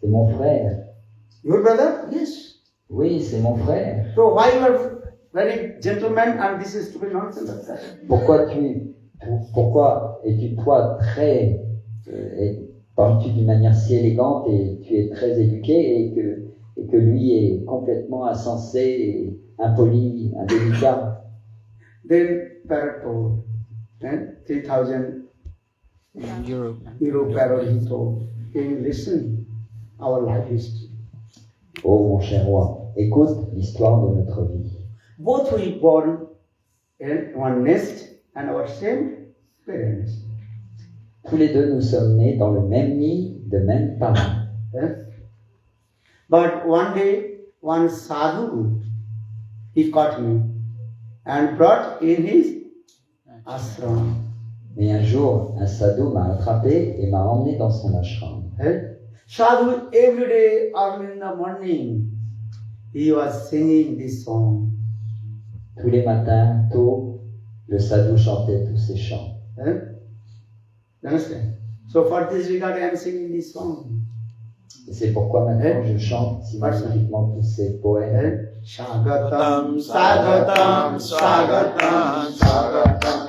C'est mon frère. Your brother? Yes. Oui, c'est mon frère. So why you are very gentleman and this is stupid nonsense? Pourquoi es-tu toi très parles-tu d'une manière si élégante et tu es très éduqué et que lui est complètement insensé, et impoli, indélicat? Then parrot told, 3,000 euro parrot he told, King, listen, our life history. Oh mon cher roi, écoute l'histoire de notre vie. Both we born in one nest and our same parents. Tous les deux, nous sommes nés dans le même nid de mêmes parents. But one day, one sadhu, he caught me and brought in his ashram. Mais un jour, un sadhu m'a attrapé et m'a emmené dans son ashram. Sadhu, every day early in the morning, he was singing this song. Tous les matins, tôt, le sadhu chantait tous ses chants. You understand? So for this regard, I am singing this song. Et c'est pourquoi maintenant je chante si magnifiquement tous ces poèmes. Shagatam, Sagatam, Sagatam, Sagatam.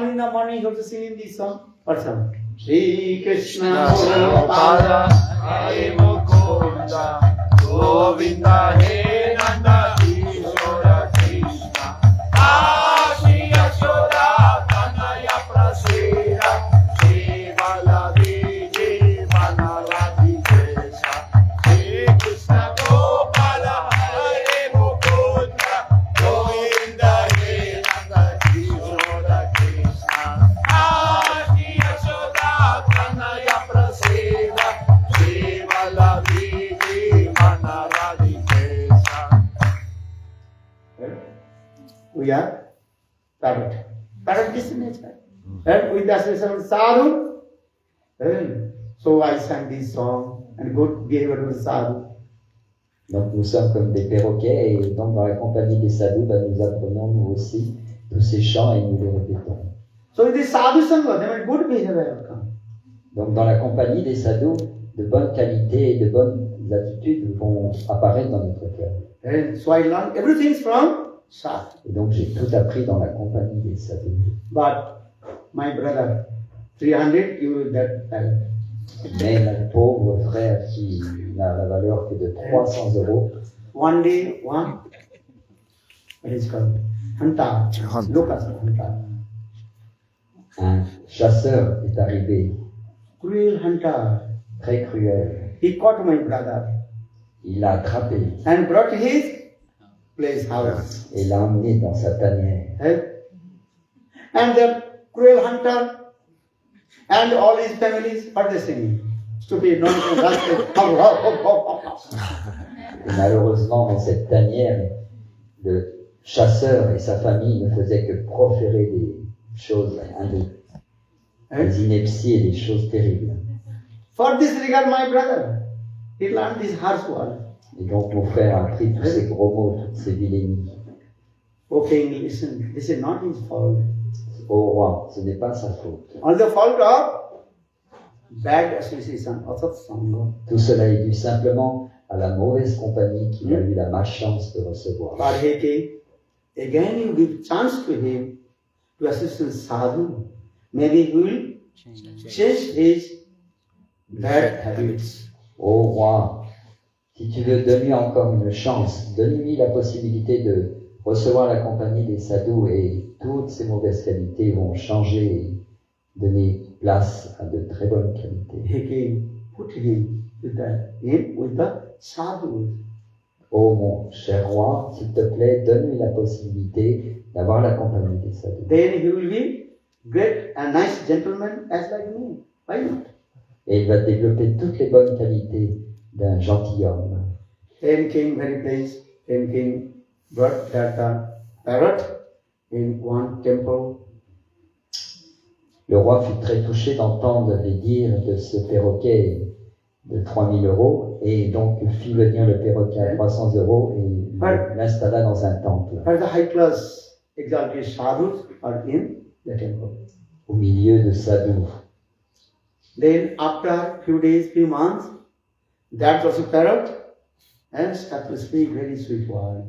In the morning, you have to sing in this song. What's up? Shri Krishna Pada Hare Mukunda Govinda He Nanda Kishora Krishna Shri Yashoda Kanaya Prasira Shri Baladiji Manaladi Krishna Shri Krishna Gopala Hare Mukunda Govinda He Nanda Kishora Krishna we are parrot. Parrot is nature. And with the association of sadhu, so I sang this song and good behavior with sadhu. Donc nous sommes comme des perroquets et donc dans la compagnie des sadhus, nous apprenons nous aussi tous ces chants et nous les répétons. So in this sadhu sangha, then good behavior will come. Donc dans la compagnie des sadhus, de bonnes qualités et de bonnes attitudes vont apparaître dans notre cœur. And so I learned everything from sadhu. Et donc j'ai tout appris dans la compagnie des sadhus. But my brother, 300 you that parrot. Mais mon pauvre frère qui n'a la valeur que de 300 €. One day, what is called? Hunter. Lucas Hunter. Un chasseur est arrivé, Cruel hunter. très cruel. He caught my brother Il l'a attrapé and brought his place house. et l'a emmené dans sa tanière. And the cruel hunter and all his families, what they singing? Stupid, nonsense, rascal. Et malheureusement, dans cette tanière, le chasseur et sa famille ne faisaient que proférer des choses, des inepties et des choses terribles. For this regard, my brother, he learned this harsh word. Et donc mon frère a appris tous ces gros mots, toutes ces vilainies. Okay, listen, this is not his fault. Au roi, ce n'est pas sa faute. On the fault of bad association, asat sangha. Tout cela est dû simplement à la mauvaise compagnie qu'il a eu la malchance de recevoir. But he came, again you give chance to him to assist in sadhu. Maybe he will change his bad habits. Ô roi, si tu veux, donne-lui encore une chance, donne-lui la possibilité de recevoir la compagnie des sadhus et toutes ces mauvaises qualités vont changer et donner place à de très bonnes qualités. He came, put him with the sadhus. Ô mon cher roi, s'il te plaît, donne-lui la possibilité d'avoir la compagnie des sadhus. Then he will be great and nice gentleman as like me. Why not? Et il va développer toutes les bonnes qualités d'un gentilhomme. Then king very pleased. Then king brought that parrot in one temple Le roi fut très touché d'entendre les dires de ce perroquet de 3000 euros et donc fit venir le perroquet à 300 euros et l'installa dans un temple Where the high class exalted sadhus are in the temple. au milieu de sadhus. Then after few days, few months, that also parrot and start to speak very sweet word.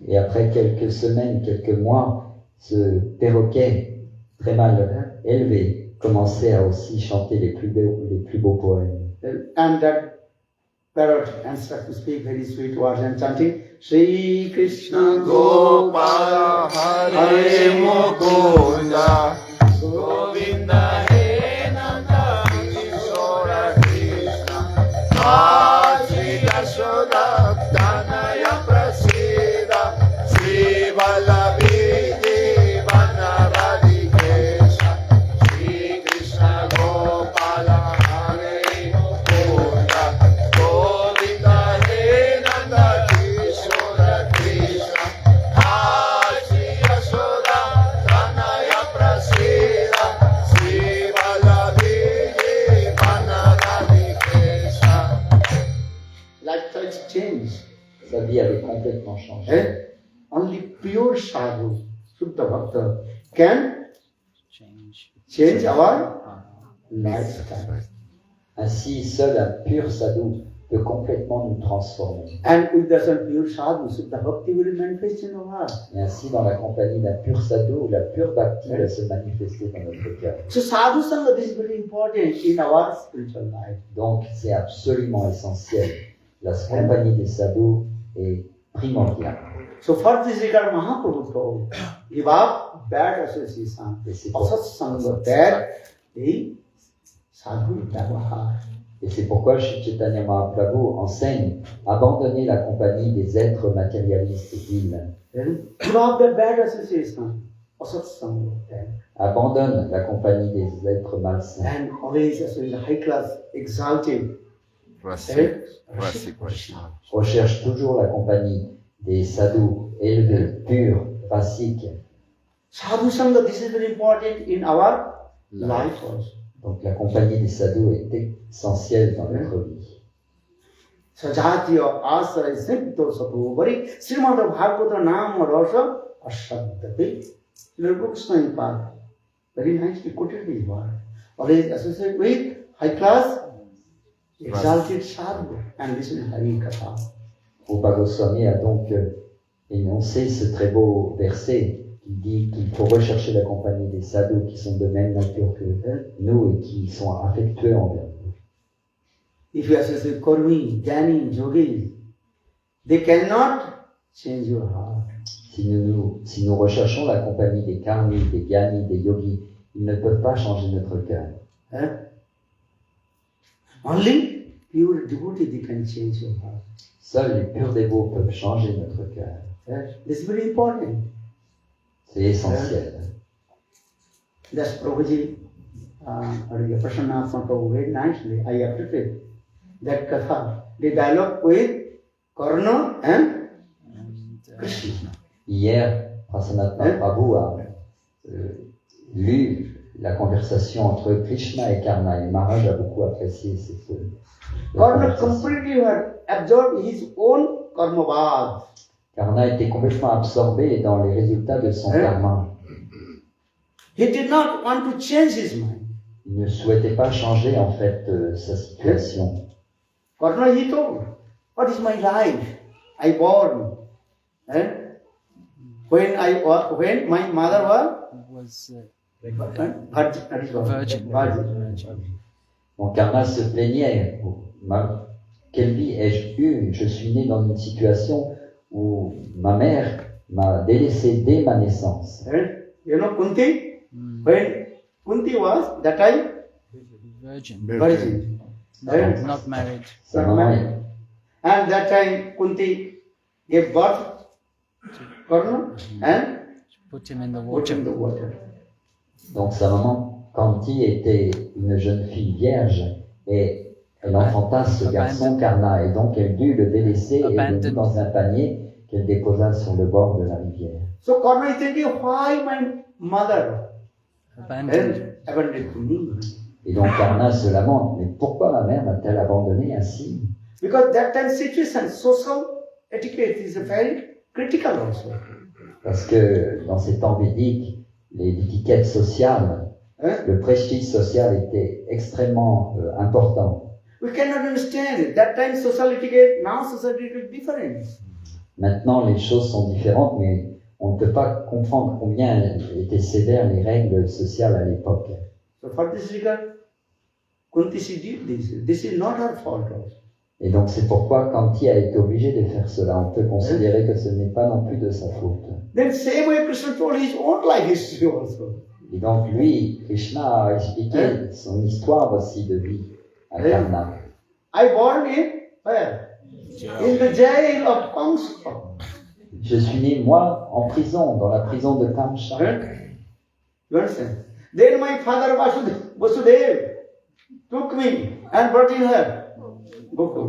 Et après quelques semaines, quelques mois, ce perroquet très mal élevé commençait à aussi chanter les plus beaux poèmes. And that parrot and start to speak very sweet words and chanting Shri Krishna Gopala Hare Mukunda Govinda He Nanda Kishora Krishna Shri Yashoda Tanaya Prasida Shri Vallabhi Devana Radhikesha Shri Krishna Gopala Hare Mukunda Govinda He Nanda Kishora Krishna Shri Yashoda Tanaya Prasida Shri Vallabhi Devana Radhikesha. lifestyle change. Sa vie avait complètement changé. Eh? Only pure sadhu, Shuddha Bhakta, can change our lifestyle. Ainsi, seul un pur sadhu peut complètement nous transformer. And with the pure sadhu, Shuddha Bhakti will manifest in our heart. Et ainsi, dans la compagnie d'un pur sadhu, la pure bhakti va se manifester dans notre cœur. So sadhu sangha is very important in our spiritual life. Donc, c'est absolument essentiel. La compagnie des sadhus est primordiale. So for this regard, Mahaprabhu told, give up bad association, Et c'est pour, asat sangha, bad the sadhu vyavahar. et c'est pourquoi Shri Chaitanya Mahaprabhu enseigne abandonner la compagnie des êtres matérialistes vils. Give up the bad association, asat sangha, bad. Abandonne la compagnie des êtres malsains. And always associate high class, exalted. Rasik Krishna. Recherche toujours la compagnie des sadhus élevés, purs, rasiques. Sadhu sangha, this is very important in our life also. Donc la compagnie des sadhus est essentielle dans notre vie. Sajatiya asaya siddho sato vari Srimad Bhagavata Nama Rasa Ashabdate. Lord Krishna Pad very nicely quoted this word. Always associate with high class, exalted sadhu, and this is Hari Katha. Rupa Goswami a donc énoncé ce très beau verset qui dit qu'il faut rechercher la compagnie des sadhus qui sont de même nature que nous et qui sont affectueux envers nous. If you associate Karmi, Jnani, Yogis, they cannot change your heart. Si nous recherchons la compagnie des karmis, des gyanis, des yogis, ils ne peuvent pas changer notre cœur. Only pure devotee they can change your heart. Seuls les purs dévots peuvent changer notre cœur. This is very important. C'est essentiel. That's Prabhuji, Prasanna Prabhu very nicely. I appreciate that katha. The dialogue with Karna and Krishna. Hier, Prasanatha Prabhu a lu la conversation entre Krishna et Karna et Maharaj a beaucoup apprécié cette Karna conversation. completely had absorbed his own karmavad. Karna était complètement absorbé dans les résultats de son karma. He did not want to change his mind. Il ne souhaitait pas changer en fait sa situation. Karna, he told, what is my life? I born. When my mother was virgin. Donc Karna se plaignait. Quelle vie ai-je eue? Je suis né dans une situation où ma mère m'a délaissé dès ma naissance. You know Kunti? When Kunti was that time virgin. Not married. Sa maman, And that time Kunti gave birth Karna and Put him in the put water. him in the water. donc sa maman Kanti était une jeune fille vierge et elle enfanta ce garçon Karna et donc elle dut le délaisser et le mit dans un panier qu'elle déposa sur le bord de la rivière. So Karna is thinking, why my mother Abandoned. and abandoned to me. Et donc Karna se lamente, mais pourquoi ma mère m'a-t-elle abandonné ainsi? Because that time situation, social etiquette is very critical also. Parce que dans ces temps védiques, l'étiquette sociale, Hein? le prestige social était extrêmement important. We cannot understand. That time social etiquette, now society etiquette different. Maintenant, les choses sont différentes, mais on ne peut pas comprendre combien étaient sévères les règles sociales à l'époque. So for this regard, Kunti she did this. This is not her fault also. Et donc c'est pourquoi Kanti a été obligé de faire cela. On peut considérer que ce n'est pas non plus de sa faute. Then same way Krishna told his own life history also. Et donc lui, Krishna a expliqué son histoire aussi de vie à Karna. I born in where? In the jail of Kamsa. Je suis né, moi, en prison, dans la prison de Kamsa. You understand? Then my father Vasudev took me and brought in her. Gokul.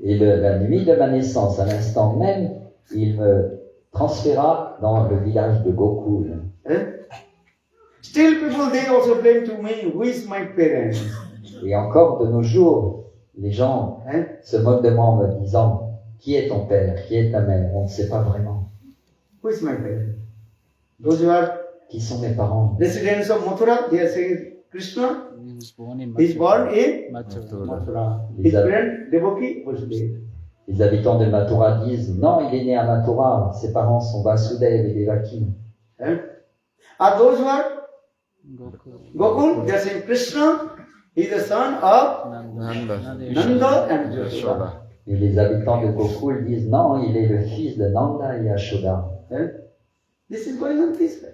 Et la nuit de ma naissance, à l'instant même, il me transféra dans le village de Gokul. Still people they also blame to me, who is my parents? Et encore de nos jours, les gens se moquent de moi en me disant, qui est ton père, qui est ta mère? On ne sait pas vraiment. Who is my parents? Those who are Qui sont mes parents? residents of Mathura, they are saying Krishna He was born in is born in Mathura. Mathura. His parents Devaki Vasudev. Les habitants de Mathura disent, non, il est né à Mathura, ses parents sont Vasudev et Devaki. Are those who are Gokul. Gokul, they are saying Krishna is the son of Nanda. Nanda and Yashoda. Yashoda. Et les habitants de Gokul disent, non, il est le fils de Nanda et Yashoda. This is going on this way.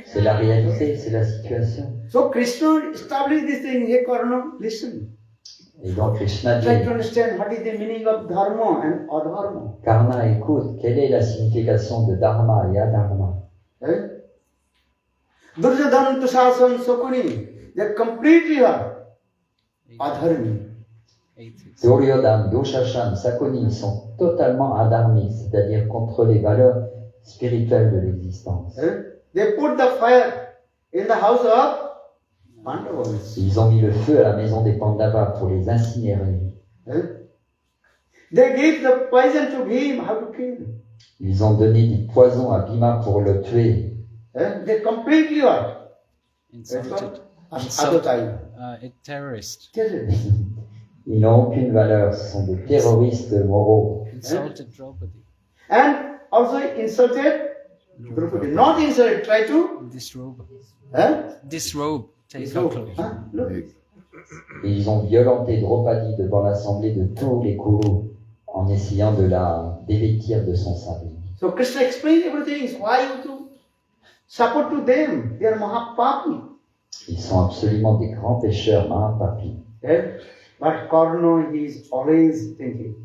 C'est la réalité, c'est la situation. So Krishna established this thing. Hey Karna, listen. Et donc Krishna Try to dit, understand what is the meaning of dharma and adharma. Karna, écoute, quelle est la signification de dharma et adharma? Duryodhana, Tushasan, Sokuni, they are completely adharmi. 86. Duryodhana, Dushashan, Sakuni sont totalement adharmiques, c'est-à-dire contre les valeurs spirituelles de l'existence. They put the fire in the house of Pandavas. Ils ont mis le feu à la maison des Pandavas pour les incinérer. They gave the poison to Bhima, how to kill. Ils ont donné du poison à Bhima pour le tuer. They completely what? Insulted. Adatai. A terrorist. Ils n'ont aucune valeur, ce sont des terroristes moraux. Insulted Draupadi. And also insulted Draupadi. Not insulted, try to. Disrobe. Huh? Disrobe. Take So, her clothes. look. Et ils ont violenté Draupadi devant l'assemblée de tous les Kurus en essayant de la dévêtir de son salut. So Krishna explained everything. Why you to support to them? They are Mahapapi. Ils sont absolument des grands pécheurs, Mahapapi. But Karna, he is always thinking,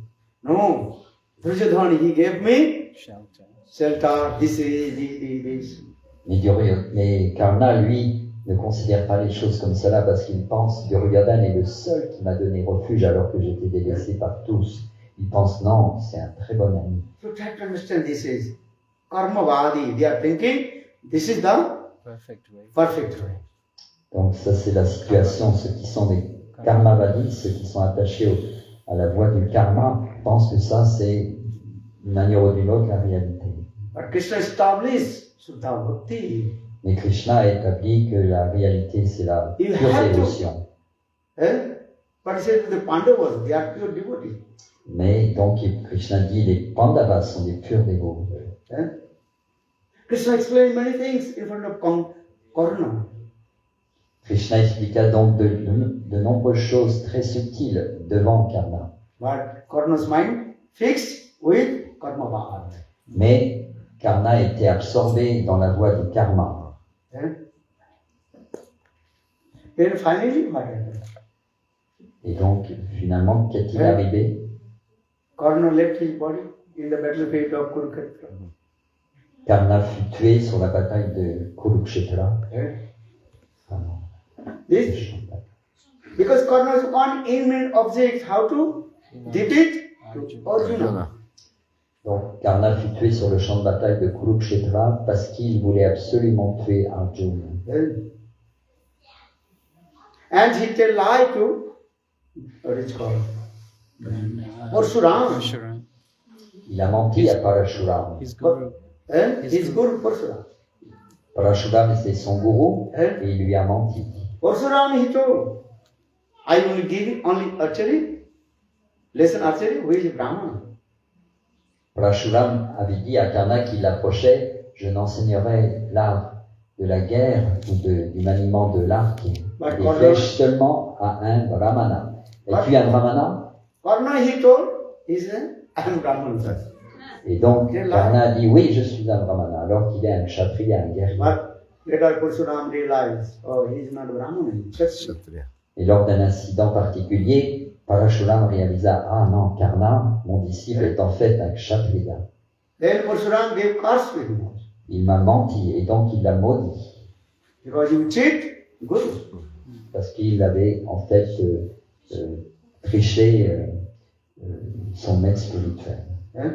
no, Duryodhana, he gave me Shelter. shelter, this. Mais Karna, lui, ne considère pas les choses comme cela parce qu'il pense que Duryodhana est le seul qui m'a donné refuge alors que j'étais délaissé par tous. Il pense non, c'est un très bon ami. So try to understand this is Karmavadi. They are thinking this is the Perfect way. perfect way. Donc ça c'est la situation. Ceux qui sont des karmavadis, ceux qui sont attachés à la voie du karma, pensent que ça c'est d'une manière ou d'une autre la réalité. But Krishna established Suddha Bhakti. Mais Krishna a établi que la réalité c'est la You pure have to. dévotion. But he said to the Pandavas, they are pure devotees. Mais donc Krishna dit les Pandavas sont des purs dévots. Krishna explained many things in front of Karna. Krishna expliqua donc de nombreuses choses très subtiles devant Karna. But Karna's mind fixed with Karmavad. Mais Karna était absorbé dans la voie du karma. Then finally, what happened? Et donc, finalement, qu'est-il arrivé? Karna left his body in the battlefield of Kurukshetra. Karna fut tué sur la bataille de Kurukshetra. This, because Karna's one aiming object, how to defeat Arjuna. Arjuna. Donc, Karna fut tué sur le champ de bataille de Kurukshetra parce qu'il voulait absolument tuer Arjuna. And he tell lie to what is called Parshuram. Parshuram. Il a menti à Parashuram. His guru. His guru Parshuram. Parashuram était son gourou et il lui a menti. Parshuram he told, I will give only archery, lesson archery, who is Brahman. Parashuram avait dit à Karna qui l'approchait, je n'enseignerai l'art de la guerre ou du maniement de l'arc et des flèches seulement à un brahmana. Es-tu un brahmana? Karna he told, he said, I am Brahman. Et donc Karna a dit oui, je suis un brahmana, alors qu'il est un kshatriya, un guerrier. But later Parshuram realized, oh, he is not a Brahman, he is Kshatriya. Kshatriya. Et lors d'un incident particulier, Parashuram réalisa, ah non, Karna, mon disciple, est en fait un kshatriya. Then Parshuram gave curse to him. Il m'a menti et donc il l'a maudit. Because you cheat, good. Parce qu'il avait en fait triché son maître spirituel. Eh?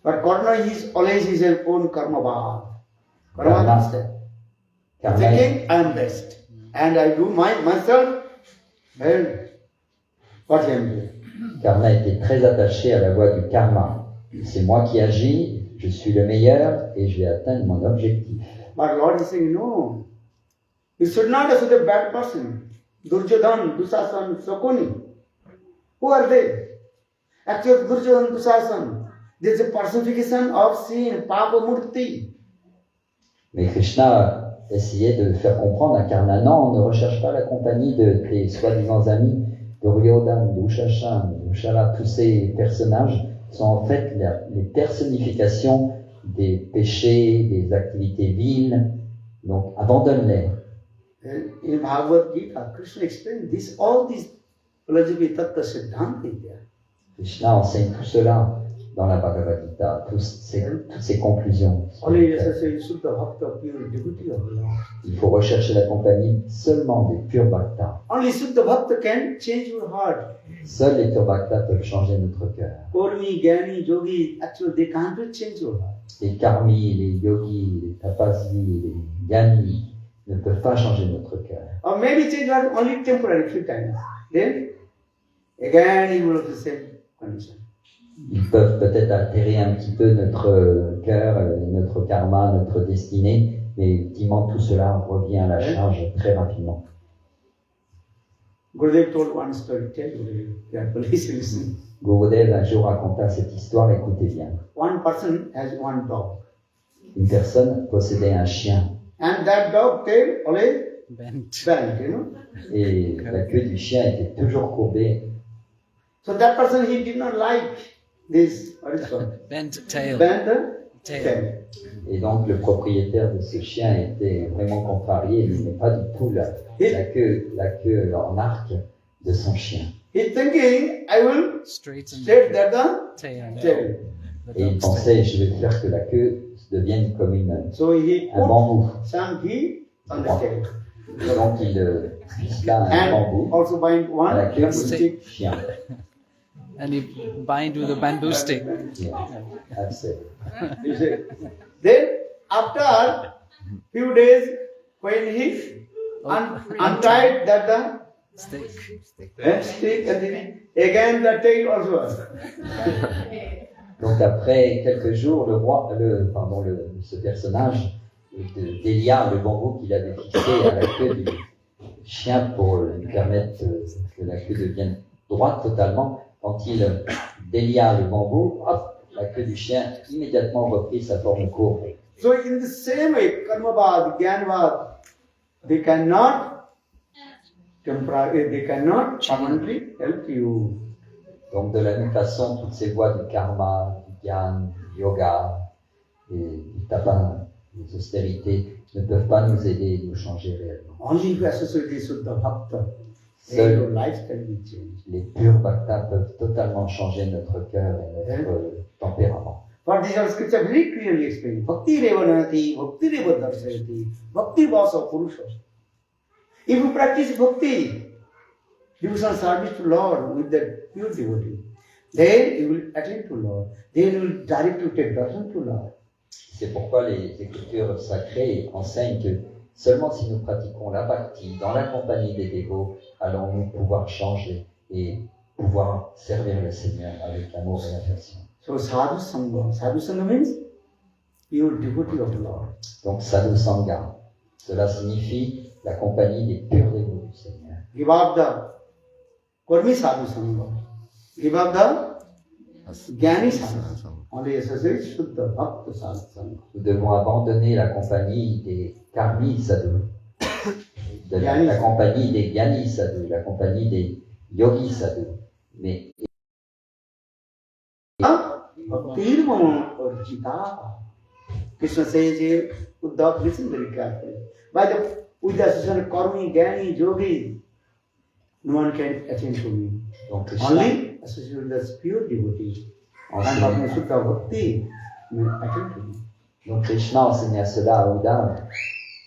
But Karna is always his own karma bhav. Karma master. Karna, Thinking I am best. And I do myself, well, what I am doing. Karna était très attaché à la voie du karma. C'est moi qui agis, je suis le meilleur et je vais atteindre mon objectif. But Lord is saying, no. You should not associate a bad person. Duryodhan, Dusasan, Sakuni. Who are they? Actually, Duryodhan, Dusasan, there is a personification of sin, Papa Murti. Mais Krishna essayait de faire comprendre à Karna, non, on ne recherche pas la compagnie de tes soi-disant amis, Duryodhan, Dushashan, Dushala, tous ces personnages sont en fait les personnifications des péchés, des activités viles, donc abandonne-les. In Bhagavad Gita, Krishna explained this, all these philosophy tattva siddhanta is there. Krishna enseigne tout cela dans la Bhagavad Gita, toutes ces conclusions. Only necessary Suddha Bhakta, pure devotee of Lord. Il faut rechercher la compagnie seulement des purs bhaktas. Only Suddha Bhakta can change your heart. Seuls les purs bhaktas peuvent changer notre cœur. Kormi, Gyani, Yogi, actually they can't change your heart. Les karmis, les yogis, les tapasvis, les gyanis ne peuvent pas changer notre cœur. Or maybe change your heart only temporary, few times. Then, again you will have the same condition. Ils peuvent peut-être altérer un petit peu notre cœur, notre karma, notre destinée, mais ultimement tout cela revient à la charge très rapidement. Gurudev told one story, tell you carefully, listen. Gurudev un jour raconta cette histoire, écoutez bien. One person has one dog. Une personne possédait un chien And that dog tail always Bent. bent, you know. et la queue du chien était toujours courbée. So that person, he did not like this, what is called? Bent tail. Bent Tail. tail. Et donc le propriétaire de ce chien était vraiment contrarié, il n'aimait pas du tout la queue en arc de son chien. He's thinking, I will Straighten straight that the tail. tail. The Et il dog's pensait, je vais faire que la queue devienne comme So he un put bambou. some ghee on the tail. Et donc il ficela un And bambou also bind à la one queue bamboo du stick. chien. And you bind with a bamboo stick. Yeah, absolutely. You see. Then after few days, when he untied that the Stick. stick and then again the tail also. Donc après quelques jours, ce personnage délia le bambou qu'il avait fixé à la queue du chien pour lui permettre que la queue devienne droite totalement. Quand il délia le bambou, hop, la queue du chien immédiatement reprit sa forme courbe. So in the same way, karmavad, jnanavad, they cannot permanently help you. Donc de la même façon, toutes ces voies du karma, du gyan, du yoga, et du tapa, des austérités, ne peuvent pas nous aider, nous changer réellement. Only if you associate this with the bhakta, then your Seuls life can be changed. les purs bhaktas peuvent totalement changer notre cœur et notre tempérament. For this our scripture very clearly explains. Bhakti revanati, bhakti reva darshayati, bhakti vasa purusha. If you practice bhakti, devotional service to Lord with that pure devotee, then you will attain to Lord. Then you will directly take darshan to Lord. C'est pourquoi les Écritures sacrées enseignent que seulement si nous pratiquons la bhakti dans la compagnie des dévots, allons-nous pouvoir changer et pouvoir servir le Seigneur avec l'amour et l'affection. So sadhu sangha means pure devotee of the Lord. Donc sadhu sangha, cela signifie la compagnie des purs dévots du Seigneur. Give up the Kurmi sadhu sangha. Give up the Jnani sadhu sangha. Only associate Shuddha Bhakta sadhu sangha. Nous devons abandonner la compagnie des karmis sadhus, la compagnie des gyanis sadhus, la compagnie des yogis sadhus. Mais Bhaktirmam Arjita. Krishna says here, Uddhav, listen very carefully. By with the association of Karmi, Jnani, Yogi, no one can attend to me. donc Krishna Only associated with the pure devotee. And Bhakti Shuddha Bhakti may attend to me. Donc Krishna enseigne à cela à Uddhava.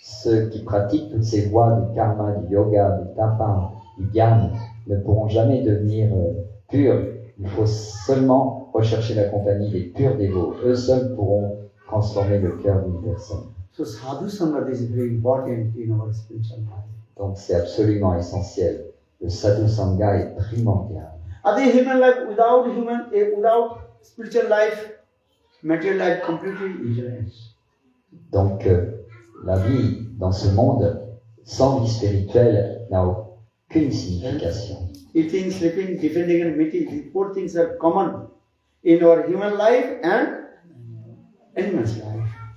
Ceux qui pratiquent toutes ces voies du karma, du yoga, du tapa, du gyan ne pourront jamais devenir purs. Il faut seulement rechercher la compagnie des purs dévots. Eux seuls pourront transformer le cœur d'une personne. So sadhu sangha is very important in our spiritual life. Donc c'est absolument essentiel. Le sadhu sangha est primordial. Other human life without spiritual life, material life completely useless. Donc la vie dans ce monde sans vie spirituelle n'a aucune signification. Eating, sleeping, defending and meeting, these four things are common in our human life and animal's life.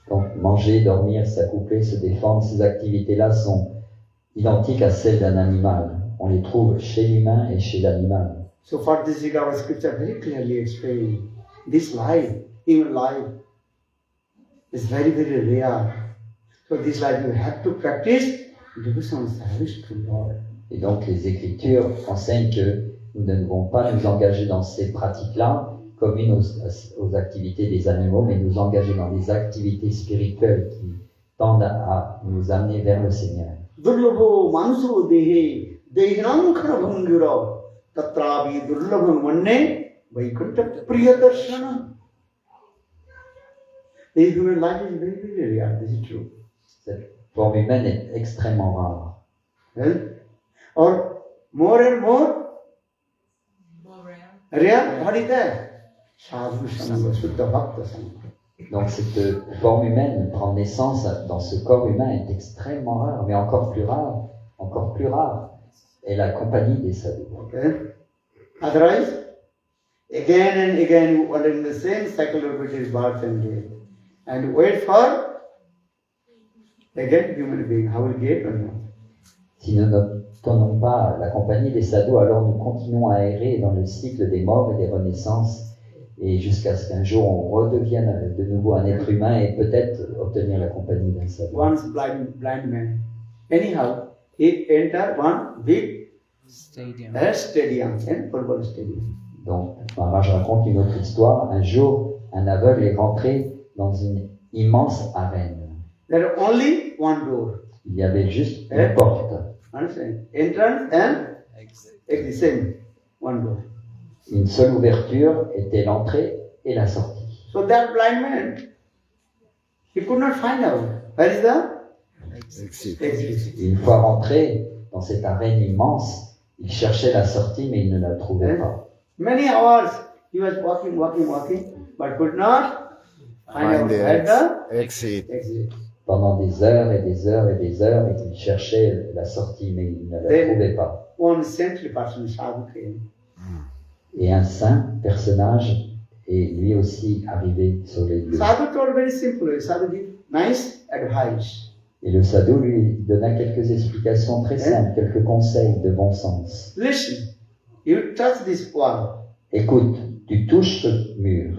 Donc manger, dormir, s'accoupler, se défendre, ces activités-là sont identiques à celles d'un animal. On les trouve chez l'humain et chez l'animal. So for this reason, our scripture very clearly explains this life, human life, is very, very rare. So this life you have to practice devotion service to Lord. Et donc les Écritures enseignent que nous ne devons pas nous engager dans ces pratiques-là communes aux activités des animaux, mais nous engager dans des activités spirituelles qui tendent à nous amener vers le Seigneur. Durlabho manso dehe dehinam khanabhangura tatravi durlabhan vanne vaikunta priyadarshana. The human life is very, very rare, this is true. Cette forme humaine est extrêmement rare. Or more and more rare, what is that? Sadhu sangha, Shuddha Bhakta sangha. Donc cette forme humaine prend naissance dans ce corps humain est extrêmement rare, mais encore plus rare est la compagnie des sadhus. Okay. Otherwise, again and again you are in the same cycle of which is birth and death. And wait for again human being, how will get or not? Si nous n'obtenons pas la compagnie des sadhus, alors nous continuons à errer dans le cycle des morts et des renaissances, et jusqu'à ce qu'un jour on redevienne de nouveau un être humain et peut-être obtenir la compagnie d'un sadhu. Once blind man. Anyhow, he entered one big Stadium. stadium, football stadium. Donc, je raconte une autre histoire. Un jour, un aveugle est rentré dans une immense arène. There are only one door. Il y avait juste une porte. Understand? Entrance and exit, same one door. Une seule ouverture était l'entrée et la sortie. So that blind man, he could not find out where is the Exit. exit. Et une fois rentré dans cette arène immense, il cherchait la sortie mais il ne la trouvait pas. Many hours he was walking, but could not find out Find where the the exit. exit. Pendant des heures et des heures et des heures, et il cherchait la sortie mais il ne la trouvait pas. One saintly person, Sadhu, came. Et un saint personnage est lui aussi arrivé sur les lieux. Sadhu told very simply. Sadhu gave nice advice. Et le sadhu lui donna quelques explications très simples, quelques conseils de bon sens. Listen, you touch this wall. Écoute, tu touches ce mur.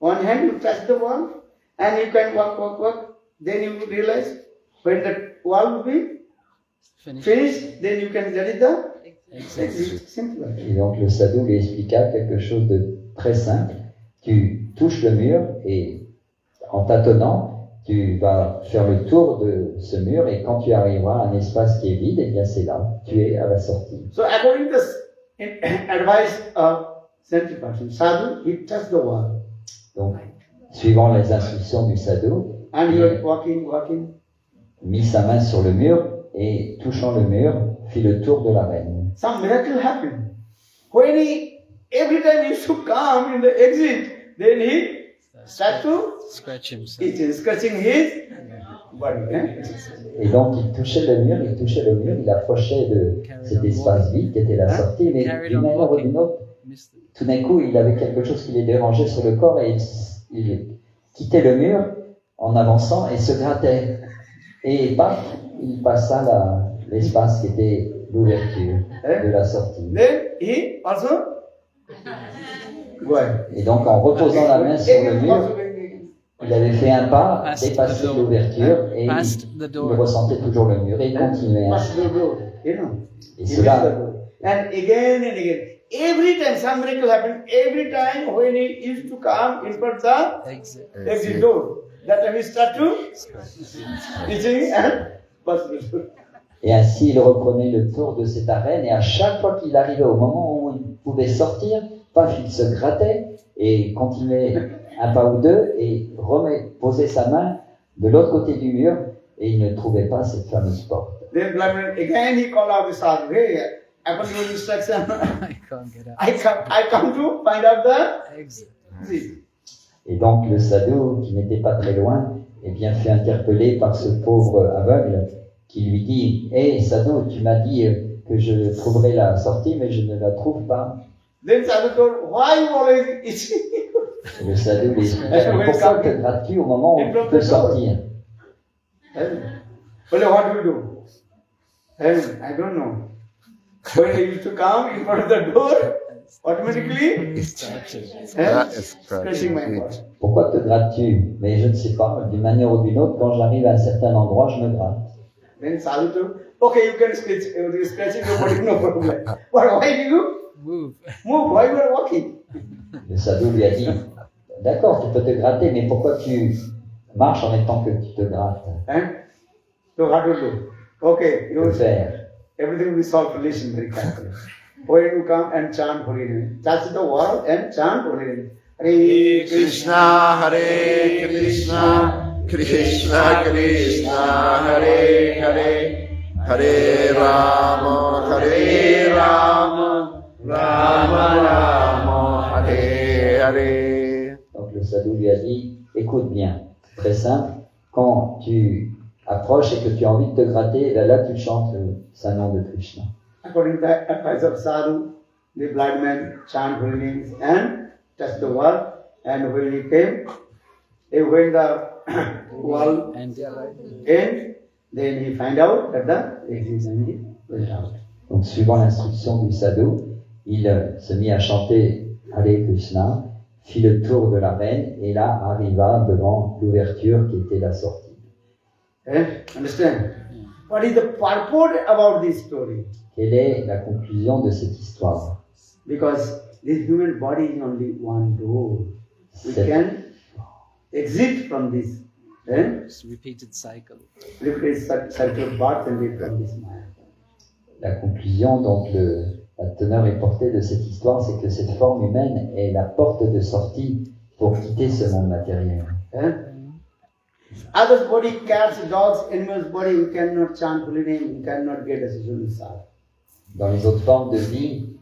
One hand you touch the wall, and you can walk. Then you realize when the wall will be finished, then you can get it the exit. Simple. Et donc le sadhu lui expliqua quelque chose de très simple. Tu touches le mur et en tâtonnant, tu vas faire le tour de ce mur et quand tu arriveras à un espace qui est vide, eh bien c'est là, tu es à la sortie. So according to the advice of saintly person, Sadhu, he touched the wall. Donc, suivant les instructions du sadhu, and you are walking. mit sa main sur le mur et, touchant le mur, fit le tour de la reine. Some miracle happened. When every time he used to come in the exit, then he start to Scratch himself. it is scratching his body. Et donc il touchait le mur, il approchait de cet espace vide qui était la sortie, mais d'une manière ou d'une autre, Missed it. tout d'un coup, il avait quelque chose qui les dérangeait sur le corps et il quittait le mur en avançant et se grattait. Et paf, il passa l'espace qui était l'ouverture de la sortie. Then he also go ahead. Et donc, en reposant la main sur le mur, il avait fait un pas, dépassé l'ouverture et Past the il door. ressentait toujours le mur et il continuait. Pass the door, you know. Et He cela, missed the door. And again, every time some miracle happened, every time when he used to come in front of Exit. the exit door, that time he start to itching and pass the door. et ainsi, il reprenait le tour de cette arène et à chaque fois qu'il arrivait au moment où il pouvait sortir, paf, il se grattait et continuait un pas ou deux et posait sa main de l'autre côté du mur et il ne trouvait pas cette fameuse porte. Then blind man, again he called out the sadhu, hey, according to your instruction, I can't get out. I come to find out the Exit. exit. Et donc le sadhu, qui n'était pas très loin, eh bien fut interpellé par ce pauvre aveugle qui lui dit « Hé sadhu, tu m'as dit que je trouverais la sortie, mais je ne la trouve pas. Then sadhu told, why you always itching? » Et le sadhu lui dit « Pourquoi te grattes-tu au moment où tu peux sortir ?» Well, what do you do? I don't know. When he used to come in front of the door, automatically scratching my body. Pourquoi te grattes-tu? Mais je ne sais pas, d'une manière ou d'une autre, quand j'arrive à un certain endroit, je me gratte. Then sadhu told, okay, you can scratching your body, no problem. But why do you Move. move? Why you are walking? Le sadhu lui a dit « D'accord, tu peux te gratter, mais pourquoi tu marches en même temps que tu te grattes? So what to do? Okay, Que faire ?» everything will be solved. Listen very carefully. When you come and chant Holy Name, touch the wall and chant Holy Name. Hare Krishna, Hare Krishna, Krishna Krishna, Hare Hare, Hare Rama, Rama Rama, Hare Hare. Donc le sadhu lui a dit « Écoute bien, très simple, quand tu approches et que tu as envie de te gratter, là tu chantes le Saint-Nom de Krishna. » According to the advice of sadhu, the blind man chant holy names and touch the wall. And when he came, when the wall And end, then he find out that the exit and he went out. Donc suivant l'instruction du sadhu, il se mit à chanter Hare Krishna, fit le tour de l'arène et là arriva devant l'ouverture qui était la sortie. Understand? What is the purport about this story? Quelle est la conclusion de cette histoire? Because this human body is only one door. We Cette- can exit from this. it's repeated cycle. Replace circle of birth and death from this mind. La conclusion, donc la teneur est portée de cette histoire, c'est que cette forme humaine est la porte de sortie pour quitter ce monde matériel. Others' body, cats, dogs, animals' body, we cannot chant holy name, we cannot get association with sadhu. Dans les autres formes de vie,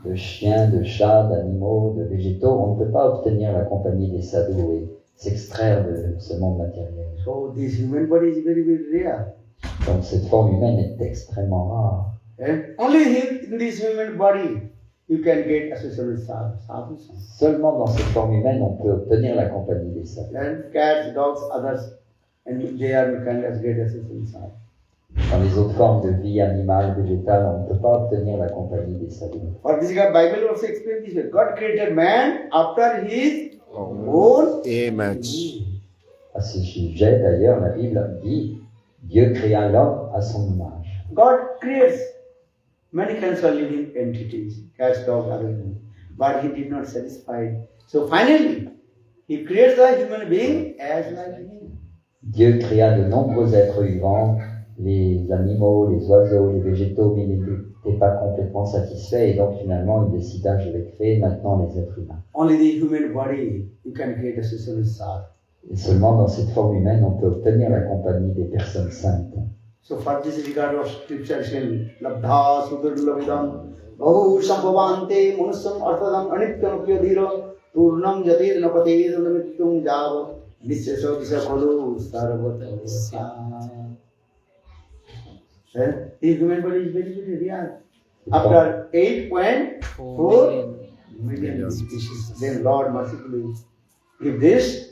de chiens, de chats, d'animaux, de végétaux, on ne peut pas obtenir la compagnie des sadhus et s'extraire de ce monde matériel. So this human body is very, very rare. Donc cette forme humaine est extrêmement rare. Only in this human body you can get association with sadhu. Sadhu. Seulement dans cette forme humaine, on peut obtenir la compagnie des sadhus. And cats, dogs, others, and they are you can get association with sadhu. Dans les autres formes de vie animale, végétale, on ne peut pas obtenir la compagnie des sadhus. Or this Bible also explains this way. God created man after his own Image. À ce sujet, d'ailleurs, la Bible dit Dieu créa l'homme à son image. God creates many kinds of living entities, cats, dogs, other animals, but he did not satisfy. So finally, he creates a human being as like him. Dieu créa de nombreux êtres vivants les animaux, les oiseaux, les végétaux, mais il n'était pas complètement satisfait et donc finalement il décida je vais créer maintenant les êtres humains. Only the human body you can create a system of sadhu. Et seulement dans cette forme humaine on peut obtenir la compagnie des personnes saintes. So for this regard of scripture saying, labdha sudurlavidam bahu sambhavante manusam arthadam anityam pyadhira purnam jatir napatir namittum java nisyaso disakhalu sarvata. The human body is very, very real. After 8.4 million species, then Lord mercifully give this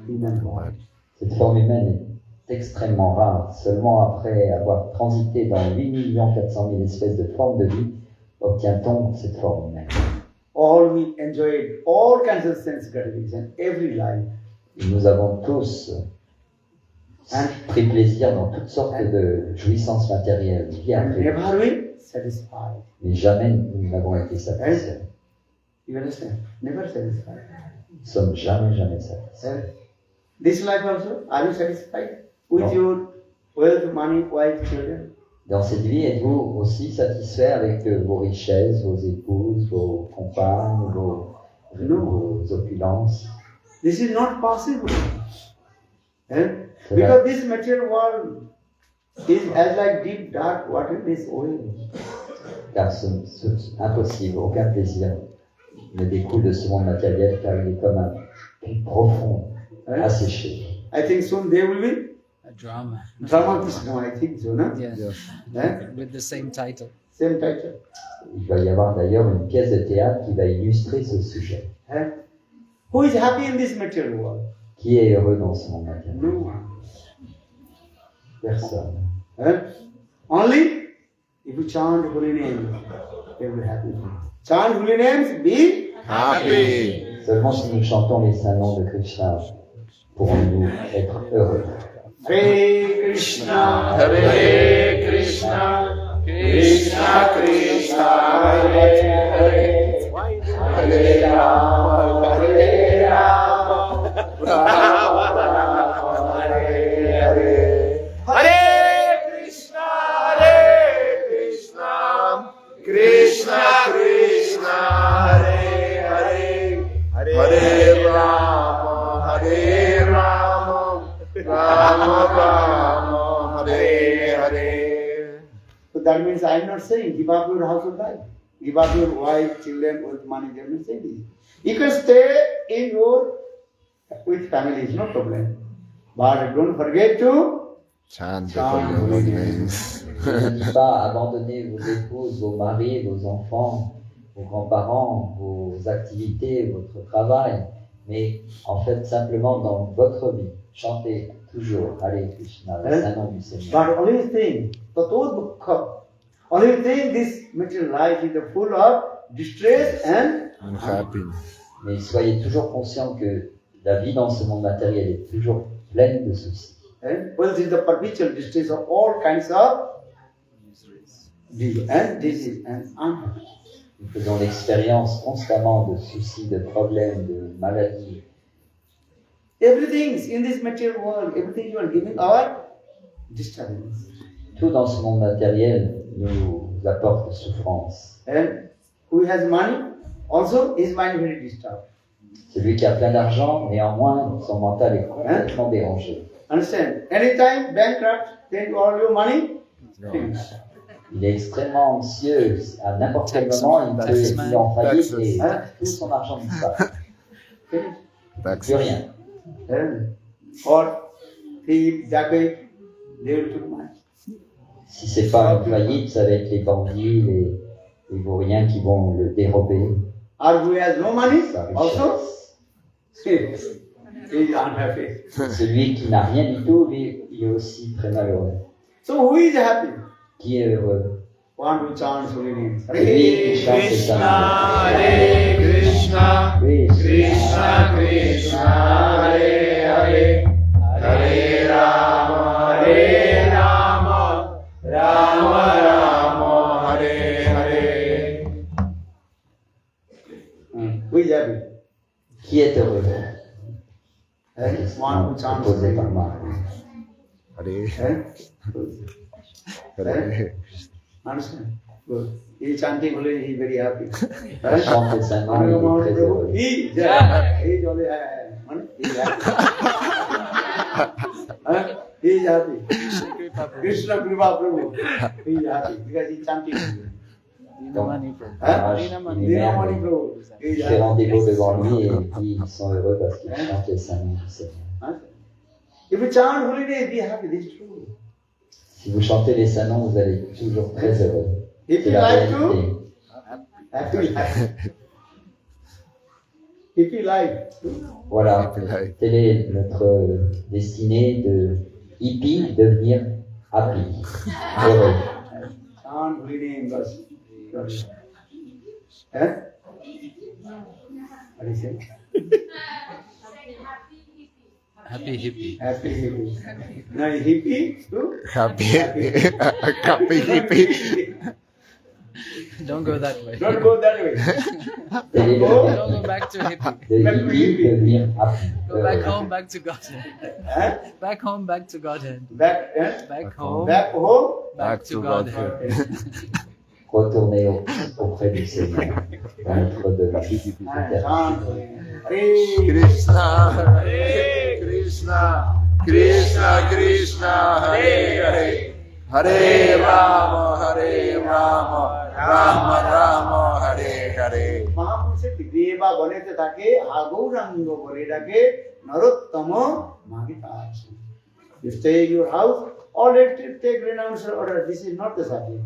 human body. Cette forme humaine est extrêmement rare. Seulement après avoir transité dans 8 400 000 espèces de formes de vie, obtient-on cette forme humaine. All we enjoyed all kinds of sense gratification, every life. Et nous avons tous pris plaisir dans toutes sortes de jouissances matérielles, vie And après vie. never will satisfied. Mais jamais nous n'avons été satisfaits. You understand? Never satisfied. Nous ne sommes jamais satisfaits. This life also, are you satisfied with No. your wealth, money, wife, children? Dans cette vie, êtes-vous aussi satisfait avec vos richesses, vos épouses, vos compagnes, vos opulences? This is not possible. C'est Because this material world is as like deep dark water in this oil. Car c'est impossible, aucun plaisir ne découle de ce monde matériel car il est comme un puits profond, asséché. I think soon there will be A drama. Drama Krishna, I think so, no? Yes. Eh? With the same title. Same title. Il va y avoir d'ailleurs une pièce de théâtre qui va illustrer ce sujet. Eh? Who is happy in this material world? Qui est heureux dans ce monde matériel? No one. Personne. Eh? Only if you chant holy name, they will be happy. Chant holy names, be Happy. Seulement si nous chantons les saints noms de Krishna, pourrons-nous être heureux. Hare Krishna, Hare Krishna, Krishna Krishna, Hare Hare, Hare Rama, Hare Rama, Rama Rama, Hare Hare. Hare Krishna, Krishna Krishna, Hare Hare, Hare Rama, Hare Rama, Rama Rama, Hare Hare. So that means I am not saying give up your household life, give up your wife, children, with money. I am not saying this. You can stay in your with families, no problem. But don't forget to Chant the holy names. Je ne dis pas abandonner vos épouses, vos maris, vos enfants, vos grands-parents, vos activités, votre travail, mais en fait simplement dans votre vie, chantez toujours Hare Krishna, le saint nom du Seigneur. but only thing, tato dukkha. Only thing, this material life is full of distress and I'm happy. Mais soyez toujours conscients que la vie dans ce monde matériel est toujours pleine de soucis. well, this is the perpetual distress of all kinds of disease and unhappiness. Nous faisons l'expérience constamment de soucis, de problèmes, de maladies. Everything in this material world, everything you are giving our disturbance. Tout dans ce monde matériel nous apporte souffrance. And who has money, also his mind very disturbed. Celui qui a plein d'argent, néanmoins, son mental est complètement dérangé. Understand? Anytime bankrupt, then all your money, finish. Il est extrêmement anxieux. À n'importe quel moment, il peut être en faillite et tout son argent disparaît. Finish. Plus rien. Or thief, jacket, they will took money. Si c'est pas une faillite, ça va être les bandits, les vauriens qui vont le dérober. Or who has no money, Sa also, richesse. he is unhappy. Celui qui n'a rien du tout, lui, il est aussi très malheureux. So who is happy? Qui est heureux? One who chants holy names. Celui qui chante ses saints noms. Hare Krishna, Krishna, Krishna, Hare Hare, Hare Rama, Hare Rama, Rama Rama, Hare Hare. Who is happy? Qui est heureux? One who chants Posé holy par names. Marie. Hare. Hare. Understand? Good. He is chanting only, he is very happy. Il chante les saints noms, il est très heureux. He is only he is happy. He is happy. Krishna Kripa Prabhu. He is happy because he is chanting. Dinamani Prabhu. Dinamani Prabhu. He is Il fait happy. rendez-vous devant lui et puis ils sont heureux parce qu'ils chantent les saints noms du Seigneur. If you chant holy name, be happy. This is true. Si vous chantez les saints noms, vous allez être toujours très heureux. If C'est you la like réalité. to, happy life. If you like to, Voilà, telle est notre destinée de hippie, devenir happy, heureux. chant holy name, bas. Huh? What do you say? Happy hippie. Happy hippie. Now hippie too? Happy. Happy hippie. Don't go that way. Don't go that way. Telle est Don't le go back to hippie. de hippie, devenir happy, Go back heureux. home, back to Godhead. Huh? Back home, back to Godhead. Back, Back home, back home. back to Godhead. Retourner auprès du Seigneur, dans notre demeure And éternelle. chant holy name. Hare Krishna, Hare Krishna, Krishna Krishna, Hare Hare, Hare Rama, Rama Rama, Hare Hare. মহাপুরুষের দেবা বনেতে থাকে আগৌরাঙ্গ বলে ডাকে নরোত্তম মাগিতাস. You stay in your house, already take renounced order. This is not the subject.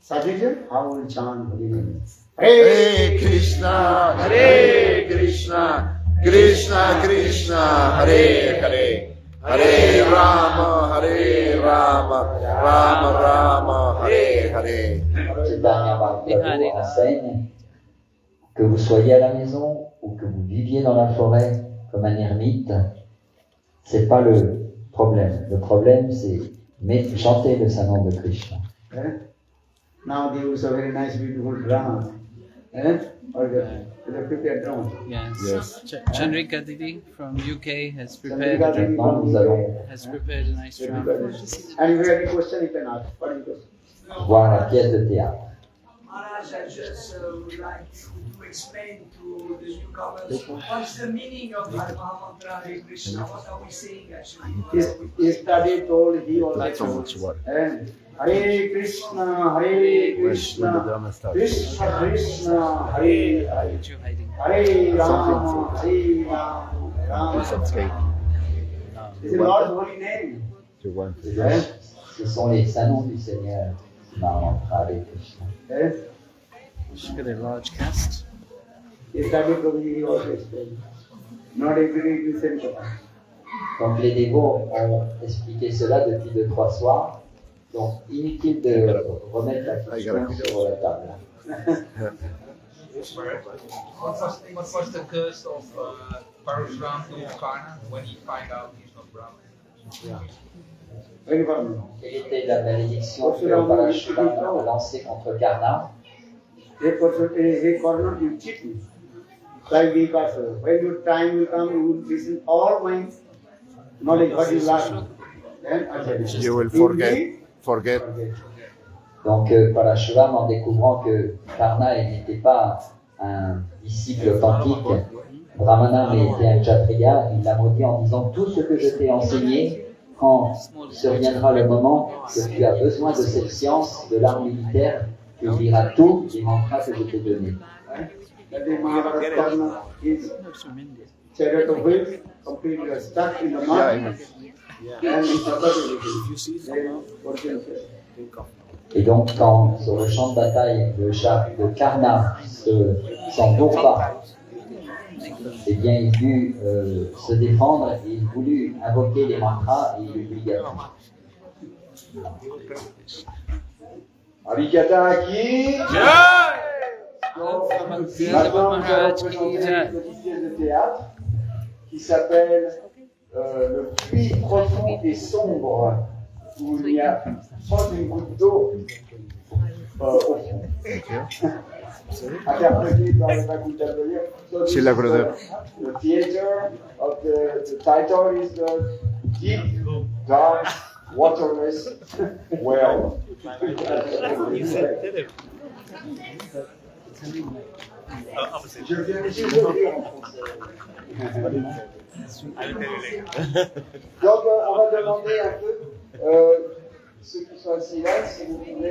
Subject is how we chant holy name. Hare Krishna, Hare Krishna, Krishna Krishna, Hare Hare, Hare Rama, Rama Rama, Hare Hare. Cette dernière marque Prabhu enseigne que vous soyez à la maison ou que vous viviez dans la forêt comme un ermite, c'est pas le problème. Le problème, c'est chanter le saint nom de Krishna. Now they use a very nice, beautiful drama. Or the prepared drama. Yes. Chandrika Didi from UK has prepared Maintenant, nous allons a nice drama. And if you have any question, you can ask. What is the question? voir la pièce de théâtre. Maharaj, I just would like to explain to the newcomers what's the meaning of Hare Mahamantra, Hare Krishna. What are we saying actually? He studied, told, he also That's so much work. And Hare Krishna, Krishna Krishna, Hare Hare. What you hiding? Hare Rama, Rama. Subscribe. This is Lord's holy name. You want to Ce sont les saints noms du Seigneur. Mahamantra, Hare Krishna. Yes. Should get a large cast. He studied Prabhuji, he also explained. Not every day you send Prabhuji. Donc les dévots ont expliqué cela depuis 2-3 soirs. Donc inutile de remettre la question sur la table. What was the curse of Parashuram to Karna when he find out he's not Brahman? Very important. Quelle était la malédiction que Parashuram a lancée contre Karna? That person is a corner, you cheat me. Like we person. When your time will come, you will listen all my knowledge, what you learn. Then I tell you. You will forget. Donc Parashuram, en découvrant que Karna n'était pas un disciple authentique, Brahmana, mais était un Kshatriya, il l'a maudit en disant tout ce que je t'ai enseigné, quand surviendra le moment que tu as besoin de cette science, de l'art militaire, tu oublieras tous les mantras que je t'ai donnés. That is Mahabharata Karna is chariot of which completely stuck in the mud. And it's about Et donc, quand sur le champ de bataille, le char de Karna s'en pas, eh bien, il dut se défendre et il voulut invoquer les mantras et il oublia tout. Abhikata ki Maintenant, nous allons présenter une petite pièce de théâtre qui s'appelle Le puits profond et sombre, où il n'y a pas une goutte d'eau au fond. Interprété par le faculté de lire. C'est la grandeur. The theater of the title is the deep, dark waterless well. Je viens de dire en français. Donc, on va demander un peu, ceux qui sont assis là, si vous voulez.